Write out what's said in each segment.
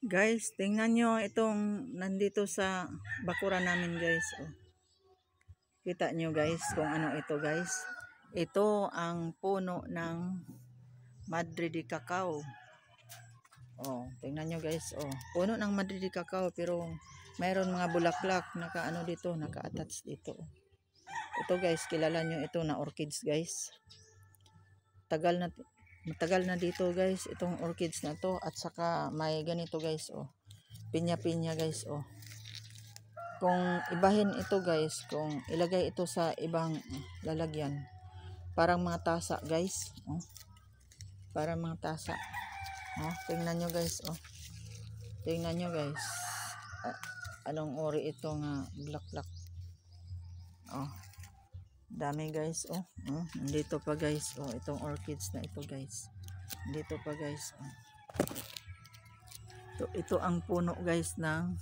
Guys, tingnan nyo itong nandito sa bakuran namin guys. Oh. Kita nyo guys kung ano ito guys. Ito ang puno ng Madre de Cacao. Oh, tingnan nyo guys. Oh, puno ng Madre de Cacao pero mayroon mga bulaklak naka-ano dito, naka-attach dito. Ito guys, kilala nyo ito na orchids guys. Matagal na dito guys itong orchids na to at saka may ganito guys oh. Pinya-pinya guys oh. Kung ibahin ito guys, kung ilagay ito sa ibang lalagyan, parang mga tasa guys oh. Parang mga tasa oh. Tingnan nyo guys oh. Tingnan nyo guys. Anong ori ito nga bulaklak oh. Dami guys oh. Dito pa guys oh, itong orchids na ito guys. Dito pa guys oh. Ito ang puno guys ng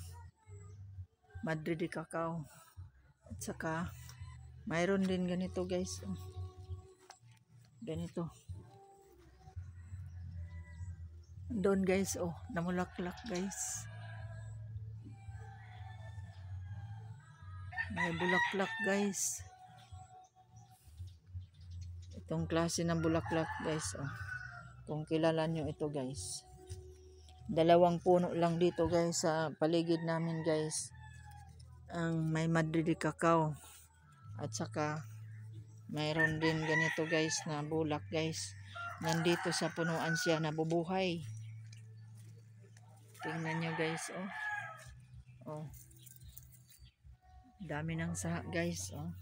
Madre de Cacao. At saka mayroon din ganito guys oh. Ganito. Doon guys oh, namulaklak guys. May bulaklak guys. Itong klase ng bulaklak guys oh. Kung kilala nyo ito guys. Dalawang puno lang dito guys sa paligid namin guys. Ang may Madre de Cacao. At saka mayroon din ganito guys na bulak guys. Nandito sa punuan siya nabubuhay. Tingnan nyo guys oh. Oh. Dami ng saha guys oh.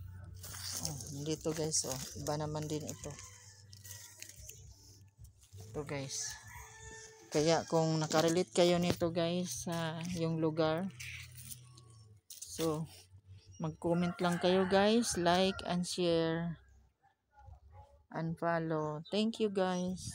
Oh, dito guys oh. Iba naman din ito. Ito guys. Kaya kung nakarelate kayo nito guys sa yung lugar, so mag-comment lang kayo guys, like and share and follow. Thank you guys.